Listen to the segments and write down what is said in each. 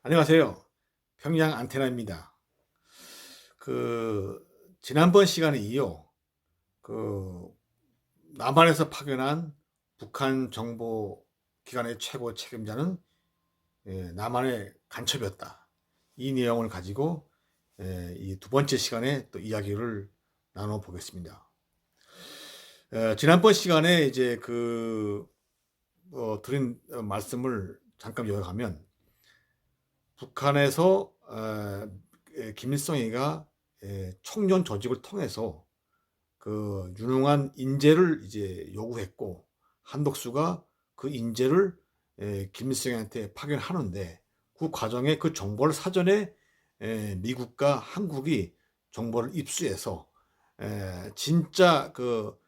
안녕하세요. 평양 안테나입니다. 지난번 시간에 이어 그 남한에서 파견한 북한 정보기관의 최고 책임자는 남한의 간첩이었다. 이 내용을 가지고 이 두 번째 시간에 또 이야기를 나눠보겠습니다. 지난번 시간에 이제 드린 말씀을 잠깐 요약하면 북한에서 김일성이가 청년 조직을 통해서 그 유능한 인재를 이제 요구했고 한덕수가 그 인재를 김일성한테 파견하는데 그 과정에 그 정보를 사전에 미국과 한국이 정보를 입수해서 진짜 그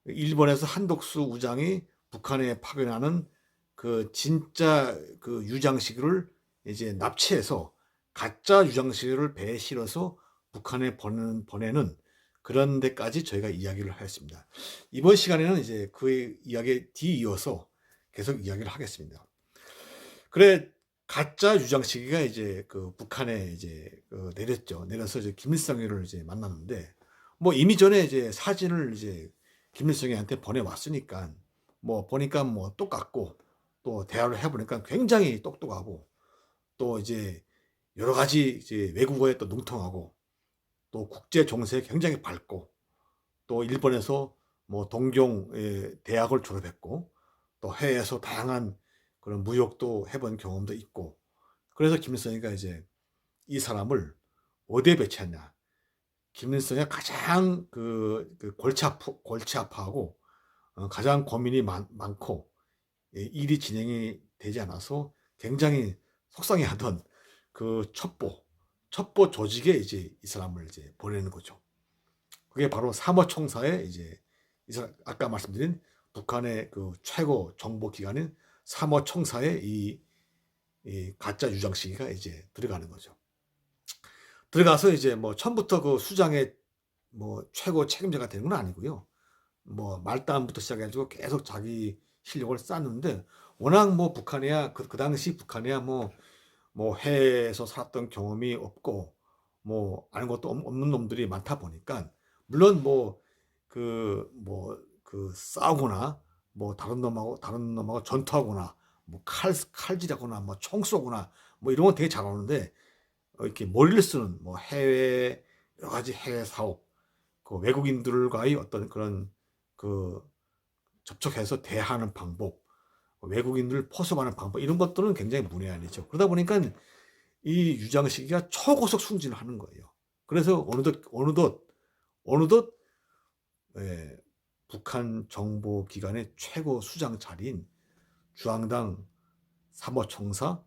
일본에서 한덕수 우장이 북한에 파견하는 그 진짜 그 유장시를 이제 납치해서 가짜 유장시를 배에 실어서 북한에 보내는 그런 데까지 저희가 이야기를 하였습니다. 이번 시간에는 이제 그 이야기에 뒤이어서 계속 이야기를 하겠습니다. 그래, 가짜 유장시기가 이제 그 북한에 이제 내렸죠. 내려서 이제 김일성이를 이제 만났는데 뭐 이미 전에 이제 사진을 이제 김일성이한테 보내왔으니까 뭐 보니까 뭐 똑같고 또 대화를 해보니까 굉장히 똑똑하고 또 이제 여러 가지 이제 외국어에 또 능통하고 또 국제 정세에 굉장히 밝고 또 일본에서 뭐 동경 대학을 졸업했고 또 해외에서 다양한 그런 무역도 해본 경험도 있고 그래서 김일성이가 이제 이 사람을 어디에 배치했냐. 김일성이 가장 골치 아파하고 가장 고민이 많고 일이 진행이 되지 않아서 굉장히 속상해하던 그 첩보 조직에 이제 이 사람을 이제 보내는 거죠. 그게 바로 사모총사의 이제 아까 말씀드린 북한의 그 최고 정보 기관인 사모총사의 이 가짜 유장시기가 이제 들어가는 거죠. 들어가서 이제 뭐 처음부터 그 수장의 뭐 최고 책임자가 되는 건 아니고요. 뭐 말단부터 시작해가지고 계속 자기 실력을 쌓는데 워낙 뭐 북한이야 그 당시 북한이야 뭐 해외에서 살았던 경험이 없고 뭐 아는 것도 없는 놈들이 많다 보니까 물론 싸우거나 뭐 다른 놈하고 전투하거나 뭐 칼질하거나 뭐 총 쏘거나 뭐 이런 건 되게 잘하는데 이렇게 머리를 쓰는 뭐 해외 여러 가지 해외 사업 그 외국인들과의 어떤 그런 그 접촉해서 대하는 방법 외국인들 포섭하는 방법 이런 것들은 굉장히 문외한이죠. 그러다 보니까 이 유장시기가 초고속 승진을 하는 거예요. 그래서 어느덧 예, 북한 정보기관의 최고 수장 자리인 주한당 사모총사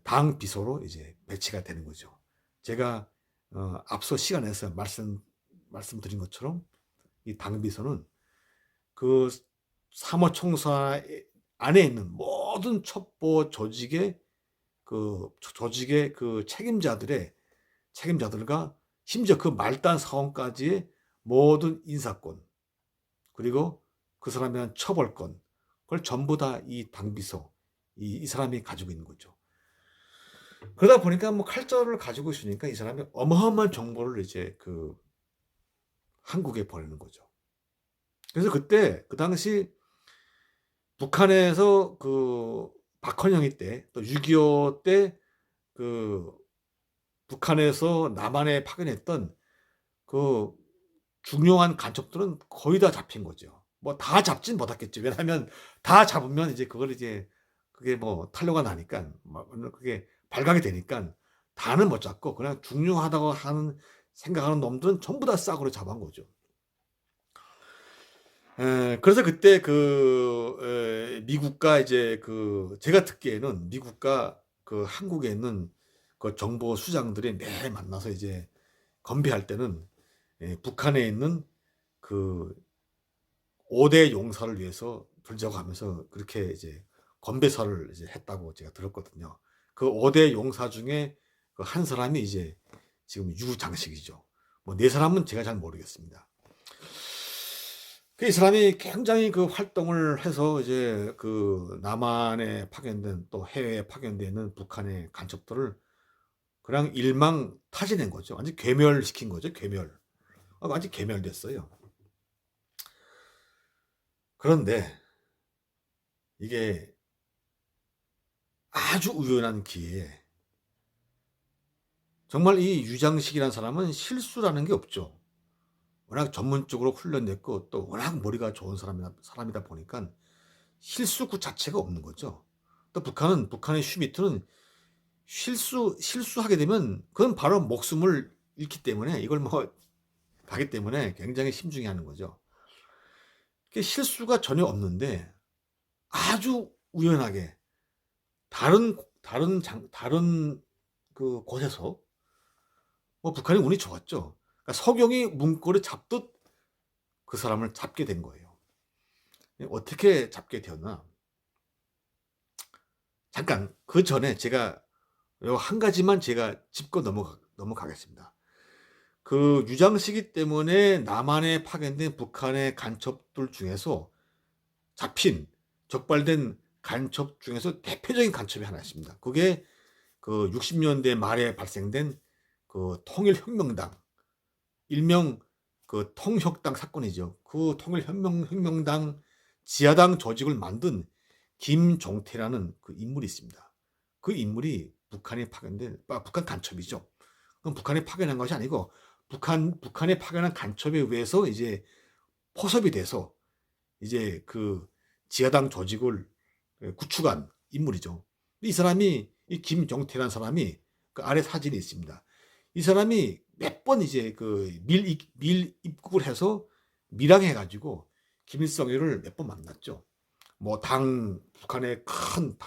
당 비서로 이제 배치가 되는 거죠. 제가 앞서 시간에서 말씀드린 것처럼 이 당 비서는 그 사모총사 안에 있는 모든 첩보 조직의 그 책임자들과 심지어 그 말단 사원까지의 모든 인사권 그리고 그 사람에 대한 처벌권 그걸 전부 다 이 당비서 이 사람이 가지고 있는 거죠. 그러다 보니까 뭐 칼자루를 가지고 있으니까 이 사람이 어마어마한 정보를 이제 그 한국에 보내는 거죠. 그래서 그때 그 당시 북한에서 그 박헌영이 때 또 6.25 때 그 북한에서 남한에 파견했던 그 중요한 간첩들은 거의 다 잡힌 거죠. 뭐 다 잡진 못했겠죠. 왜냐하면 다 잡으면 이제 그게 뭐 탄로가 나니까 그게 발각이 되니까 다는 못 잡고 그냥 중요하다고 생각하는 놈들은 전부 다 싸구려 잡아온 거죠. 그래서 그때 미국과 이제 제가 듣기에는 미국과 그 한국에 있는 그 정보 수장들이 매일 만나서 이제 건배할 때는 북한에 있는 그 5대 용사를 위해서 들자고 하면서 그렇게 이제 건배사를 이제 했다고 제가 들었거든요. 그 5대 용사 중에 그 한 사람이 이제 지금 유장식이죠. 뭐 네 사람은 제가 잘 모르겠습니다. 이 사람이 굉장히 그 활동을 해서 이제 그 남한에 파견된 또 해외에 파견되어 있는 북한의 간첩들을 그냥 일망타진한 거죠. 완전 괴멸시킨 거죠. 괴멸. 완전 괴멸됐어요. 그런데 이게 아주 우연한 기회에 정말 이 유장식이라는 사람은 실수라는 게 없죠. 워낙 전문적으로 훈련됐고 또 워낙 머리가 좋은 사람이다 보니까 실수 그 자체가 없는 거죠. 또 북한의 슈미트는 실수하게 되면 그건 바로 목숨을 잃기 때문에 이걸 뭐 가기 때문에 굉장히 신중히 하는 거죠. 실수가 전혀 없는데 아주 우연하게 다른 그 곳에서 뭐 북한이 운이 좋았죠. 그러니까 석영이 문고리 잡듯 그 사람을 잡게 된 거예요. 어떻게 잡게 되었나? 잠깐 그 전에 제가 요 한 가지만 제가 짚고 넘어가겠습니다. 그 유장시기 때문에 남한에 파견된 북한의 간첩들 중에서 잡힌 적발된 간첩 중에서 대표적인 간첩이 하나 있습니다. 그게 그 60년대 말에 발생된 그 통일혁명당, 일명 그 통혁당 사건이죠. 그 통일혁명당 지하당 조직을 만든 김종태라는 그 인물이 있습니다. 그 인물이 북한 간첩이죠. 그럼 북한에 파견한 것이 아니고 북한에 파견한 간첩에 의해서 이제 포섭이 돼서 이제 그 지하당 조직을 구축한 인물이죠. 이 사람이 이 김종태라는 사람이 그 아래 사진이 있습니다. 이 사람이 몇 번 이제 그 밀 입국을 해서 밀항해가지고 김일성이를 몇 번 만났죠. 뭐 북한의 큰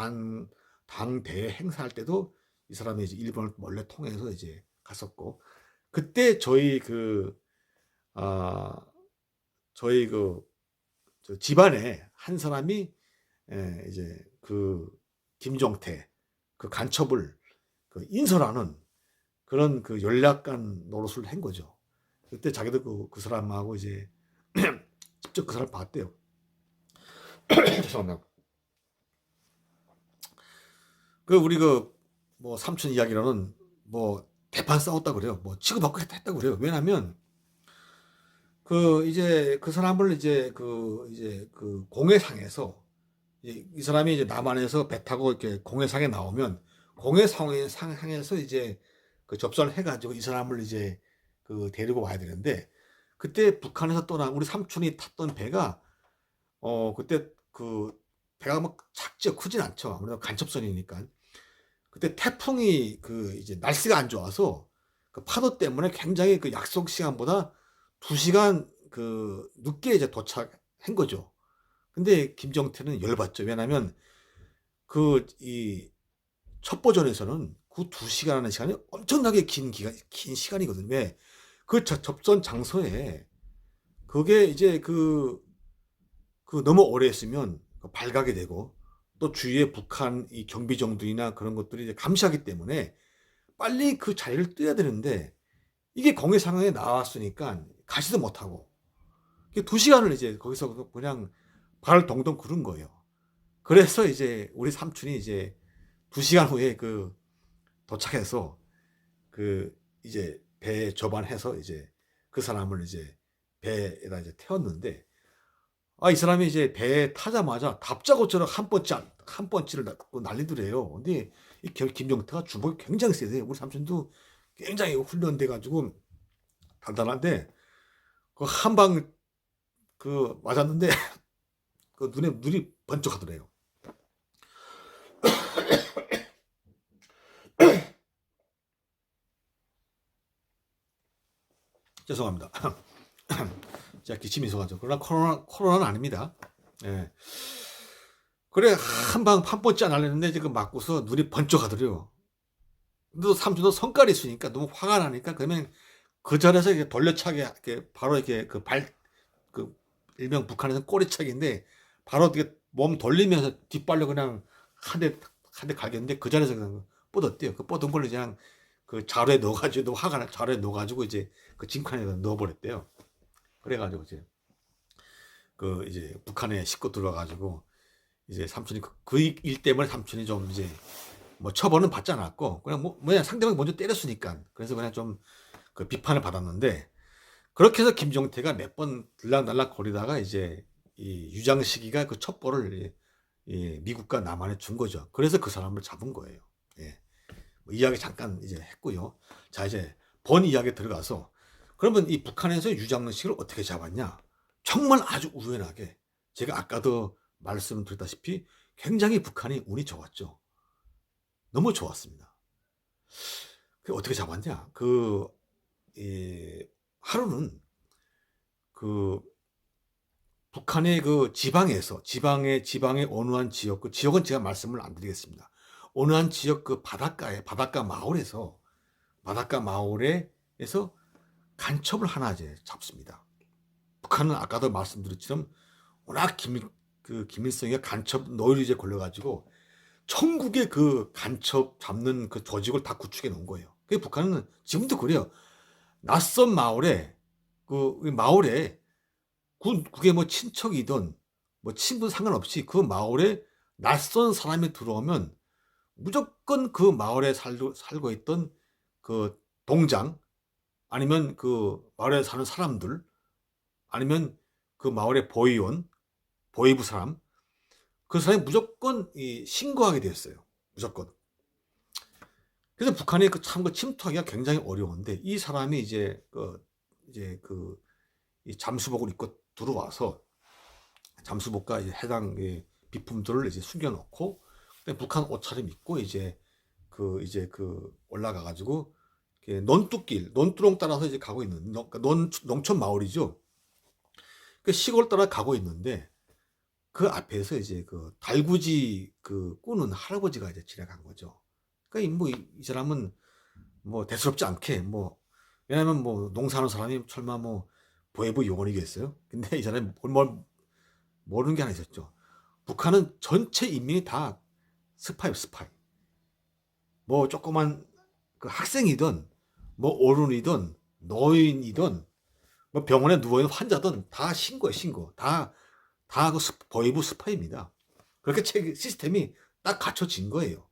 당 대회 행사할 때도 이 사람이 이제 일본을 몰래 통해서 이제 갔었고, 그때 저희 그 집안에 한 사람이 이제 그 김종태 그 간첩을 그 인솔하는 그런 그 연락관 노릇을 한 거죠. 그때 자기도 그 사람하고 이제 직접 그 사람 봤대요. 죄송합니다. 그 우리 그 뭐 삼촌 이야기로는 뭐 대판 싸웠다 그래요. 뭐 치고받고 했다 그래요. 왜냐면 이제 그 사람을 이제 그 공해상에서 이 사람이 이제 남한에서 배 타고 이렇게 공해상에 나오면 공해상에서 이제 그 접선을 해가지고 이 사람을 이제 그 데리고 와야 되는데, 그때 북한에서 떠난 우리 삼촌이 탔던 배가 그때 그 배가 막 작죠. 크진 않죠. 아무래도 간첩선이니까. 그때 태풍이 그 이제 날씨가 안 좋아서 그 파도 때문에 굉장히 그 약속 시간보다 2시간 그 늦게 이제 도착한 거죠. 근데 김정태는 열받죠. 왜냐면 그 이 첫 버전에서는 그 2시간이라는 시간이 엄청나게 긴 시간이거든요. 왜? 그 접선 장소에 그게 이제 너무 오래 했으면 발각이 되고 또 주위에 북한 이 경비정들이나 그런 것들이 이제 감시하기 때문에 빨리 그 자리를 떠야 되는데 이게 공해 상황에 나왔으니까 가지도 못하고 2시간을 이제 거기서 그냥 발을 동동 구른 거예요. 그래서 이제 우리 삼촌이 이제 2시간 후에 그 도착해서 그 이제 배에 접안해서 이제 그 사람을 이제 배에다 이제 태웠는데, 이 사람이 이제 배에 타자마자 다짜고짜로 한 번치를 날리더래요. 근데 이 김정태가 주먹이 굉장히 세대요. 우리 삼촌도 굉장히 훈련돼 가지고 단단한데 그 한 방 그 맞았는데 그 눈이 번쩍하더래요. 죄송합니다. 제가 기침이 있어가지고. 그러나 코로나는 아닙니다. 예. 그래 한 번째 안 하려는데 지금 맞고서 눈이 번쩍하더래요. 근데 삼촌도 성깔이 있으니까 너무 화가 나니까 그러면 그 자리에서 이렇게 돌려차기 이렇게 바로 이렇게 그 일명 북한에서 꼬리차기인데 바로 이렇게 몸 돌리면서 뒷발로 그냥 한 대 갈겼는데 그 자리에서 그냥 뻗었대요. 그 뻗은 걸로 그냥 그 자루에 넣어가지고 너무 화가 나 자루에 넣어가지고 이제 그 짐칸에 넣어버렸대요. 그래가지고 이제 그 이제 북한에 싣고 들어가가지고 이제 삼촌이 그 일 때문에 삼촌이 좀 이제 뭐 처벌은 받지 않았고 그냥 뭐냐 상대방이 먼저 때렸으니까 그래서 그냥 좀 그 비판을 받았는데 그렇게 해서 김종태가 몇 번 들락날락 거리다가 이제 이 유장시기가 그 첩보를 미국과 남한에 준 거죠. 그래서 그 사람을 잡은 거예요. 예. 뭐 이야기 잠깐 이제 했고요. 자 이제 본 이야기에 들어가서 그러면 이 북한에서 유장식을 어떻게 잡았냐? 정말 아주 우연하게 제가 아까도 말씀드렸다시피 굉장히 북한이 운이 좋았죠. 너무 좋았습니다. 그 어떻게 잡았냐? 하루는 그 북한의 그 지방의 어느 한 지역, 그 지역은 제가 말씀을 안 드리겠습니다. 어느 한 지역 그 바닷가 마을에서 간첩을 하나 이제 잡습니다. 북한은 아까도 말씀드렸지만 워낙 김일성이가 간첩 노이로제 걸려가지고 천국의 그 간첩 잡는 그 조직을 다 구축해 놓은 거예요. 그 북한은 지금도 그래요. 낯선 마을에 그게 뭐 친척이든 뭐 친분 상관없이 그 마을에 낯선 사람이 들어오면 무조건 그 마을에 살고 있던 그 동장 아니면 그 마을에 사는 사람들 아니면 그 마을의 보이부 사람 그 사람이 무조건 신고하게 되었어요. 무조건. 그래서 북한이 그 침투하기가 굉장히 어려운데 이 사람이 이 잠수복을 입고 들어와서 잠수복과 이제 해당 비품들을 이제 숨겨놓고 북한 옷차림 입고 올라가 가지고 논두렁 따라서 이제 가고 있는 농촌 마을이죠. 그 시골 따라 가고 있는데 그 앞에서 이제 그 달구지 꾸는 할아버지가 이제 지나간 거죠. 그러니까 이 사람은 뭐 대수롭지 않게 왜냐면 농사하는 사람이 설마 보혜부 요원이겠어요? 근데 이 사람이 모르는 게 하나 있었죠. 북한은 전체 인민이 다 스파이. 조그만 그 학생이든 어른이든 노인이든 병원에 누워있는 환자든 다 신고. 다 그 보혜부 스파이입니다. 그렇게 시스템이 딱 갖춰진 거예요.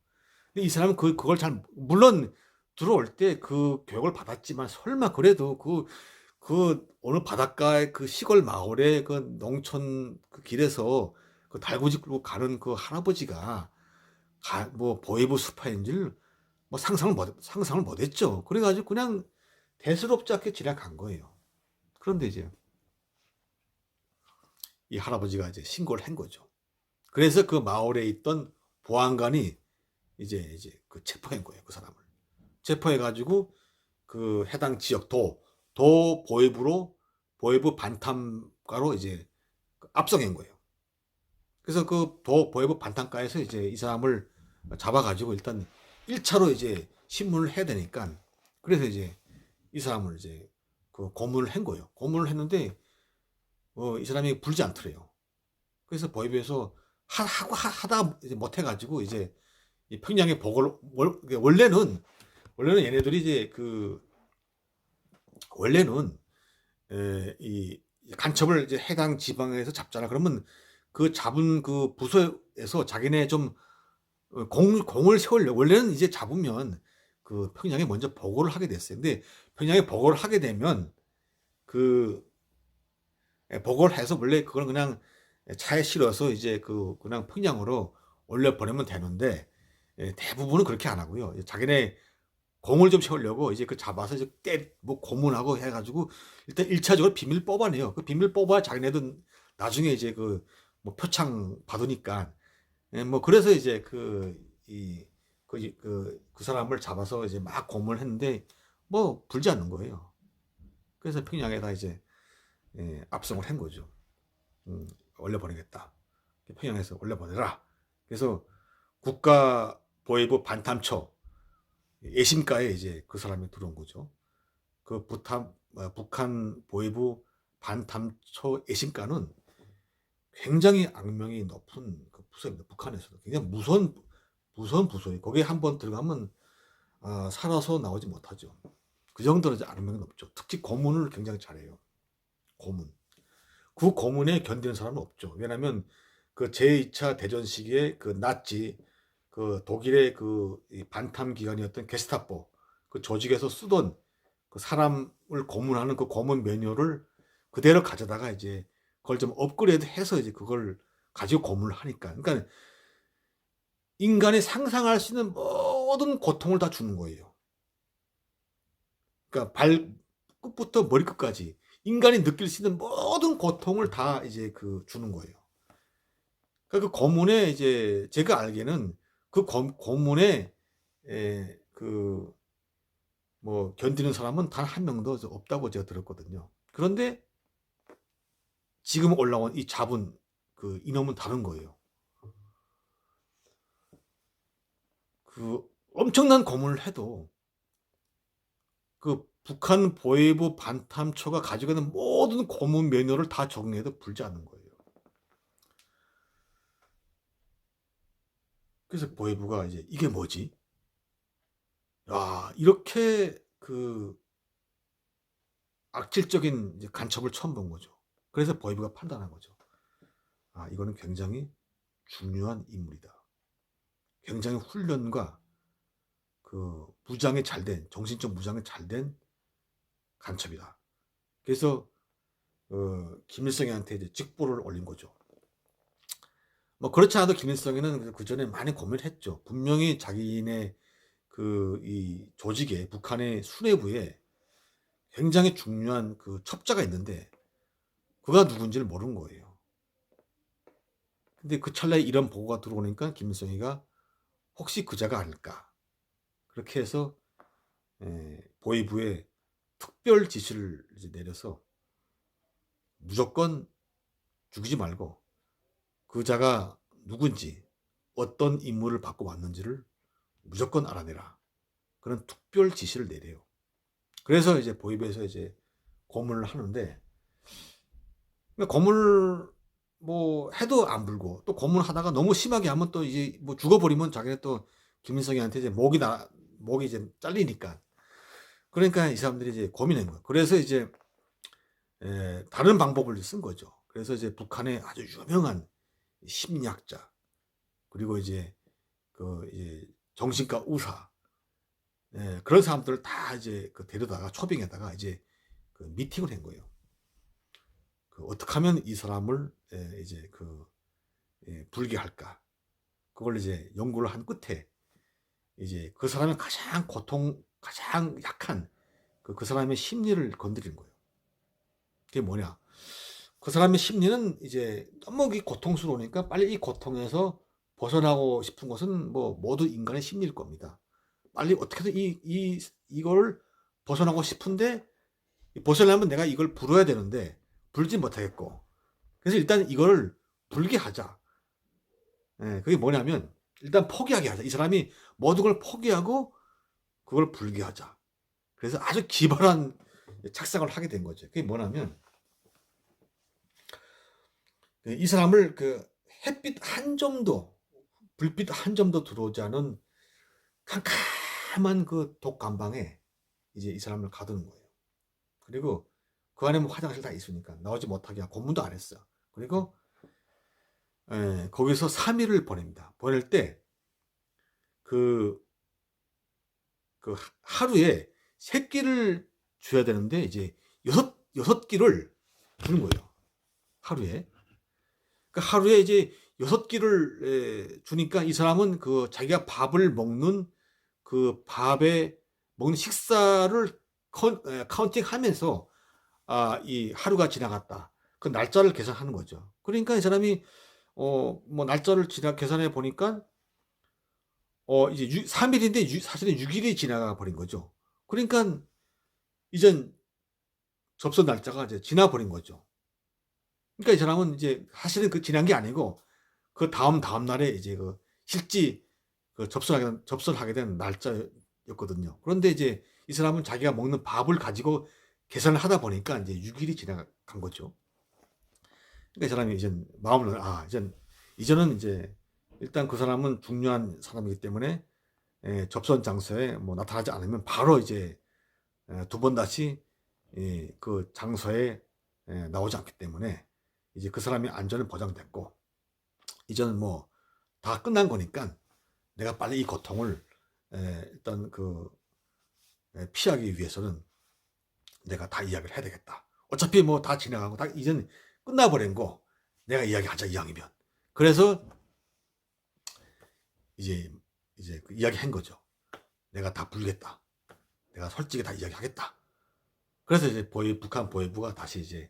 근데 이 사람은 그걸 물론 들어올 때 그 교육을 받았지만 설마 그래도 어느 바닷가의 그 시골 마을의 그 농촌 그 길에서 그 달구지 끌고 가는 그 할아버지가 보이브 스파인 줄 상상을 못했죠. 그래가지고 그냥 대수롭지 않게 지나간 거예요. 그런데 이제 이 할아버지가 이제 신고를 한 거죠. 그래서 그 마을에 있던 보안관이 이제 그 체포한 거예요. 그 사람을 체포해가지고 그 해당 지역 보혜부 반탐가로 이제 압송한 거예요. 그래서 그 보혜부 반탐가에서 이제 이 사람을 잡아가지고 일단 1차로 이제 신문을 해야 되니까 그래서 이제 이 사람을 이제 그 고문을 한 거예요. 고문을 했는데 이 사람이 불지 않더래요. 그래서 보혜부에서 하다 이제 못해가지고 이제 이 평양의 원래는 얘네들이 이제 원래는 이 간첩을 이제 해당 지방에서 잡잖아. 그러면 그 잡은 그 부서에서 자기네 좀 공을 세우려고 원래는 이제 잡으면 그 평양에 먼저 보고를 하게 됐어요. 근데 평양에 보고를 하게 되면 보고를 해서 원래 그걸 그냥 차에 실어서 이제 그냥 평양으로 올려 보내면 되는데 대부분은 그렇게 안 하고요. 자기네 공을 좀 세우려고 이제 잡아서 이제 고문하고 해가지고 일단 1차적으로 비밀 뽑아내요. 그 비밀 뽑아야 자기네도 나중에 이제 표창 받으니까 그래서 이제 그 사람을 잡아서 이제 막 고문을 했는데 불지 않는 거예요. 그래서 평양에다 이제 압송을 한 거죠. 올려보내겠다. 평양에서 올려보내라. 그래서 국가보위부 반탐처 예심가에 이제 그 사람이 들어온 거죠. 그 북한 보위부 반탐처 예심가는 굉장히 악명이 높은 그 부서입니다. 북한에서도 굉장히 무서운 부서예요. 거기에 한번 들어가면 살아서 나오지 못하죠. 그 정도로 이제 악명이 높죠. 특히 고문을 굉장히 잘해요. 그 고문에 견디는 사람은 없죠. 왜냐하면 그 제2차 대전 시기에 그 나치, 그 독일의 이 반탐 기관이었던 게스타포 그 조직에서 쓰던 그 사람을 고문하는 그 고문 매뉴얼을 그대로 가져다가 이제 그걸 좀 업그레이드해서 이제 그걸 가지고 고문을 하니까, 그러니까 인간이 상상할 수 있는 모든 고통을 다 주는 거예요. 그러니까 발끝부터 머리끝까지 인간이 느낄 수 있는 모든 고통을 다 이제 주는 거예요. 그러니까 그 고문에 이제 제가 알기에는 그 고문에 뭐 견디는 사람은 단 한 명도 없다고 제가 들었거든요. 그런데 지금 올라온 이 잡은 그 이놈은 다른 거예요. 그 엄청난 고문을 해도 그 북한 보위부 반탐초가 가지고 있는 모든 고문 매뉴얼을 다 적용해도 불지 않는 거예요. 그래서 보위부가 이제 이게 뭐지? 야, 이렇게 악질적인 이제 간첩을 처음 본 거죠. 그래서 보위부가 판단한 거죠. 아, 이거는 굉장히 중요한 인물이다. 굉장히 훈련과 무장이 잘된, 정신적 무장이 잘된 간첩이다. 그래서 김일성한테 이제 직보를 올린 거죠. 뭐 그렇지 않아도 김일성이는 그 전에 많이 고민을 했죠. 분명히 자기네 이 조직에, 북한의 수뇌부에 굉장히 중요한 첩자가 있는데 그가 누군지를 모르는 거예요. 근데 그 찰나에 이런 보고가 들어오니까 김일성이가 혹시 그자가 아닐까, 그렇게 해서 보위부에 특별 지시를 이제 내려서 무조건 죽이지 말고 그자가 누군지, 어떤 임무를 받고 왔는지를 무조건 알아내라, 그런 특별 지시를 내려요. 그래서 이제 보위부에서 이제 고문을 하는데, 고문을 뭐 해도 안 불고, 또 고문하다가 너무 심하게 하면 또 이제 뭐 죽어버리면 자기네 또 김일성이한테 이제 목이 이제 잘리니까, 그러니까 이 사람들이 이제 고민한 거예요. 그래서 이제 다른 방법을 쓴 거죠. 그래서 이제 북한의 아주 유명한 심리학자, 그리고 이제 이제 정신과 의사, 그런 사람들을 다 이제 데려다가 초빙에다가 이제 미팅을 한 거예요. 어떻게 하면 이 사람을 이제 불게 할까? 그걸 이제 연구를 한 끝에 이제 그 사람의 가장 약한 그 사람의 심리를 건드리는 거예요. 그게 뭐냐? 그 사람의 심리는 이제 너무 고통스러우니까 빨리 이 고통에서 벗어나고 싶은 것은 뭐 모두 인간의 심리일 겁니다. 빨리 어떻게든 이걸 벗어나고 싶은데, 벗어나면 내가 이걸 불어야 되는데 불지 못하겠고, 그래서 일단 이걸 불게 하자. 그게 뭐냐면 일단 포기하게 하자. 이 사람이 모든 걸 포기하고 그걸 불게 하자. 그래서 아주 기발한 착상을 하게 된 거죠. 그게 뭐냐면 이 사람을 햇빛 한 점도, 불빛 한 점도 들어오지 않은 캄캄한 독감방에 이제 이 사람을 가두는 거예요. 그리고 그 안에 뭐 화장실 다 있으니까 나오지 못하게 하고 고문도 안 했어. 그리고 거기서 3일을 보냅니다. 보낼 때 하루에 3끼를 줘야 되는데 이제 6끼를 주는 거예요. 하루에. 그러니까 하루에 이제 6끼를 주니까 이 사람은 자기가 밥을 먹는 밥에 먹는 식사를 카운팅 하면서 이 하루가 지나갔다, 그 날짜를 계산하는 거죠. 그러니까 이 사람이 뭐 날짜를 계산해 보니까 이제 3일인데 사실은 6일이 지나가 버린 거죠. 그러니까 이젠 접선 날짜가 이제 지나 버린 거죠. 그러니까 이 사람은 이제 사실은 지난 게 아니고 다음 날에 이제 실제 접선하게 된 날짜였거든요. 그런데 이제 이 사람은 자기가 먹는 밥을 가지고 계산을 하다 보니까 이제 6일이 지나간 거죠. 그러니까 이 사람이 이제 마음을 이제는 이제 일단 그 사람은 중요한 사람이기 때문에 접선 장소에 뭐 나타나지 않으면 바로 이제 2번 다시 그 장소에 나오지 않기 때문에 이제 그 사람의 안전은 보장됐고 이제는 뭐 다 끝난 거니까 내가 빨리 이 고통을 일단 피하기 위해서는 내가 다 이야기를 해야 되겠다. 어차피 뭐 다 지나가고 다 이제는 끝나버린 거 내가 이야기하자 이왕이면. 그래서 이제 그 이야기한 거죠. 내가 다 불겠다. 내가 솔직히 다 이야기하겠다. 그래서 이제 북한 보위부가 다시 이제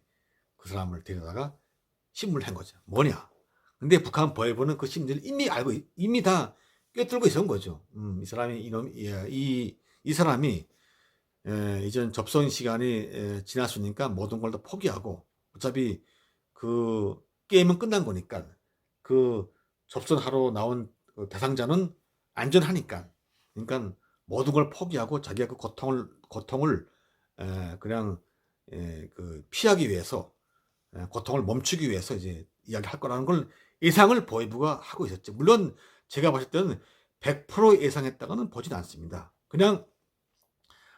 그 사람을 데려다가 신문을 한 거죠. 뭐냐? 근데 북한 보위부는 그 심리를 이미 알고 이미 다 꿰뚫고 있었던 거죠. 이 사람이 이 사람이 이전 접선 시간이 지났으니까 모든 걸 다 포기하고 어차피 그 게임은 끝난 거니까 그 접선하러 나온 그 대상자는 안전하니까 그러니까 모든 걸 포기하고 자기가 그 고통을 그냥 그 피하기 위해서 고통을 멈추기 위해서 이제 이야기할 거라는 걸 예상을 보위부가 하고 있었죠. 물론 제가 봤을 때는 100% 예상했다고는 보진 않습니다. 그냥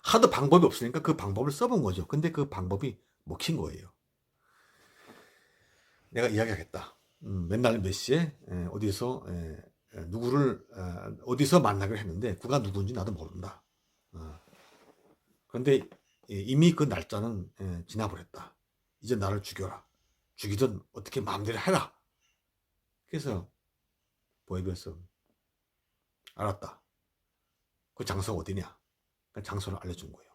하도 방법이 없으니까 그 방법을 써본 거죠. 근데 그 방법이 먹힌 거예요. 내가 이야기하겠다. 맨날 몇 시에 어디서 누구를 어디서 만나기로 했는데 그가 누군지 나도 모른다. 그런데 이미 그 날짜는 지나버렸다. 이제 나를 죽여라. 죽이든 어떻게 마음대로 해라. 그래서 보위부에서 알았다. 그 장소가 어디냐? 그 장소를 알려준 거예요.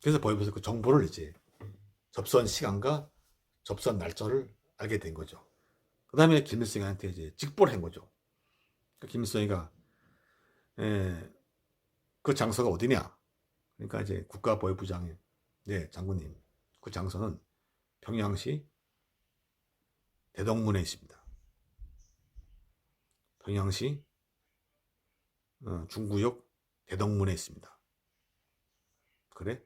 그래서 보위부에서 그 정보를 이제 접선 시간과 접선 날짜를 알게 된 거죠. 그 다음에 김일성한테 이제 직보를 한 거죠. 김일성이가 그 장소가 어디냐? 그러니까 이제 국가보위부장이 네 장군님 그 장소는 평양시 대동문에 있습니다. 평양시 중구역 대동문에 있습니다. 그래?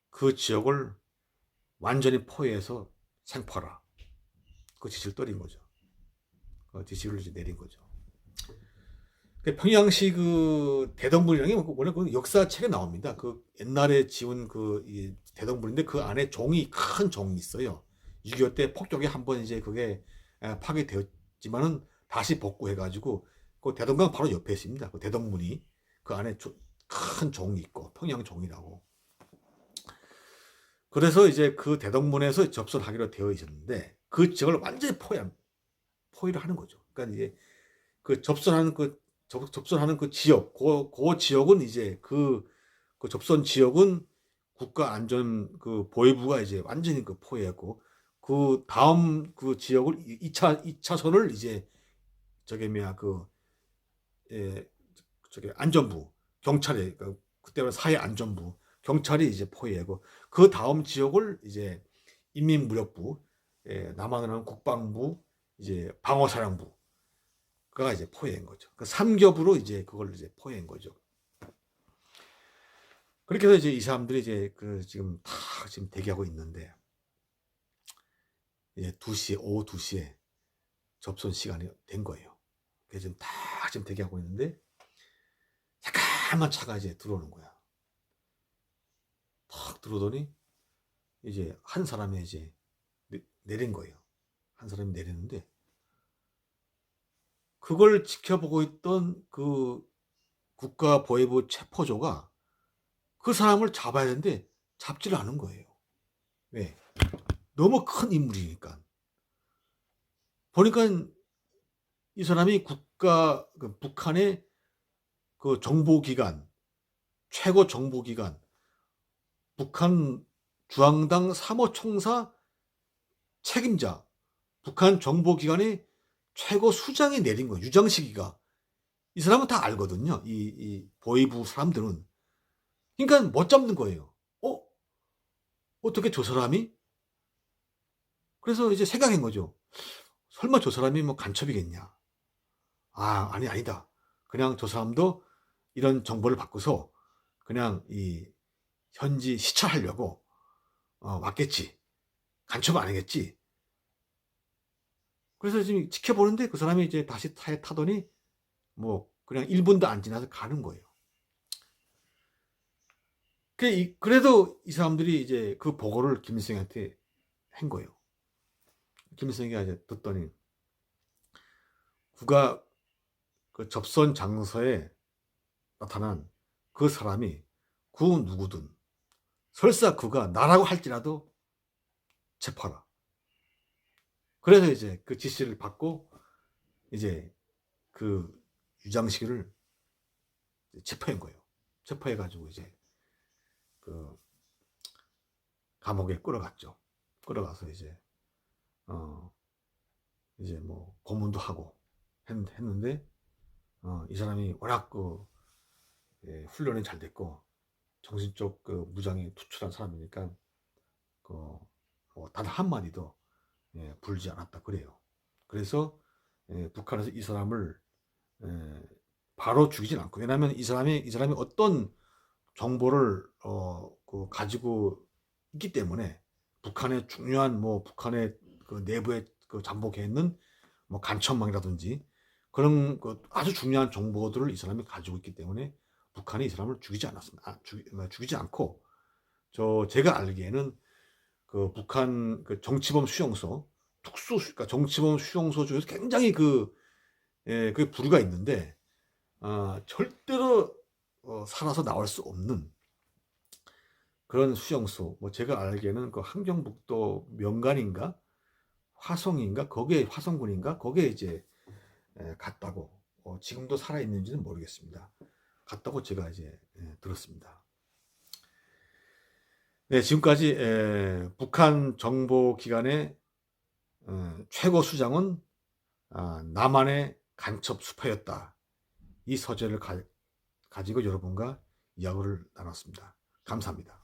그 지역을 완전히 포위해서 생포하라. 그 지시를 떨인 거죠. 그 지시를 이제 내린 거죠. 평양시 그 대동문이라는 게 원래 그 역사책에 나옵니다. 그 옛날에 지은 이 대동문인데 그 안에 큰 종이 있어요. 6.25 때 폭격에 한번 이제 그게 파괴되었지만은 다시 복구해가지고 그 대동강 바로 옆에 있습니다. 그 대동문이 그 안에 큰 종이 있고 평양종이라고. 그래서 이제 그 대동문에서 접선하기로 되어 있었는데 그 지역을 완전히 포위를 하는 거죠. 그러니까 이제 그 접선하는 그 지역, 그 지역은 이제 그 접선 지역은 국가안전 그 보위부가 이제 완전히 그 포위했고 그 다음 그 지역을 2차선을 이제 저기 안전부 경찰이 그때는 사회안전부 경찰이 이제 포위하고 그 다음 지역을 이제 인민무력부 남한은 국방부 이제 방어사령부가 이제 포위한 거죠. 그 3겹으로 이제 그걸 이제 포위한 거죠. 그렇게 해서 이제 이 사람들이 이제 지금 다 지금 대기하고 있는데 이제 오후 2시에 접선 시간이 된 거예요. 그래서 지금 다 지금 대기하고 있는데 잠깐만 차가 이제 들어오는 거야. 탁 들어오더니 이제 한 사람이 이제 내린 거예요. 한 사람이 내리는데 그걸 지켜보고 있던 그 국가보위부 체포조가 그 사람을 잡아야 되는데 잡지를 않은 거예요. 왜? 너무 큰 인물이니까. 보니까 이 사람이 북한의 그 정보기관, 최고 정보기관, 북한 중앙당 3호 총사 책임자, 북한 정보기관의 최고 수장이 내린 거예요. 유장식이가. 이 사람은 다 알거든요. 이 보위부 사람들은. 그러니까 못 잡는 거예요. 어떻게 저 사람이? 그래서 이제 생각한 거죠. 설마 저 사람이 뭐 간첩이겠냐? 아니다. 그냥 저 사람도 이런 정보를 받고서 그냥 이 현지 시찰하려고 왔겠지. 간첩 아니겠지. 그래서 지금 지켜보는데 그 사람이 이제 다시 차에 타더니 뭐 그냥 1분도 안 지나서 가는 거예요. 그래도 이 사람들이 이제 그 보고를 김일성한테 한 거예요. 김일성이가 이제 듣더니 그가 그 접선 장소에 나타난 그 사람이 그 누구든 설사 그가 나라고 할지라도 체포하라. 그래서 이제 그 지시를 받고 이제 그 유장식을 체포한 거예요. 체포해가지고 이제 그 감옥에 끌어갔죠. 끌어가서 이제 뭐 고문도 하고 했는데 이 사람이 워낙 훈련이 잘 됐고 정신적 무장이 투철한 사람이니까 단 한마디도 불지 않았다 그래요. 그래서 북한에서 이 사람을 바로 죽이진 않고, 왜냐하면 이 사람이 어떤 정보를 가지고 있기 때문에 북한의 중요한 북한의 그 내부에 잠복해 있는 간첩망이라든지 그런 아주 중요한 정보들을 이 사람이 가지고 있기 때문에 북한이 이 사람을 죽이지 않았습니다. 죽이지 않고 제가 알기에는 그 북한 그 정치범 수용소 그러니까 정치범 수용소 중에서 굉장히 그 부류가 있는데 절대로 살아서 나올 수 없는 그런 수용소. 제가 알기에는 그 함경북도 명간인가 화성인가 거기에 화성군인가 거기에 이제 갔다고 지금도 살아 있는지는 모르겠습니다. 갔다고 제가 이제 들었습니다. 네, 지금까지 북한 정보기관의 최고 수장은 남한의 간첩 수파였다. 이 서재를 가지고 여러분과 이야기를 나눴습니다. 감사합니다.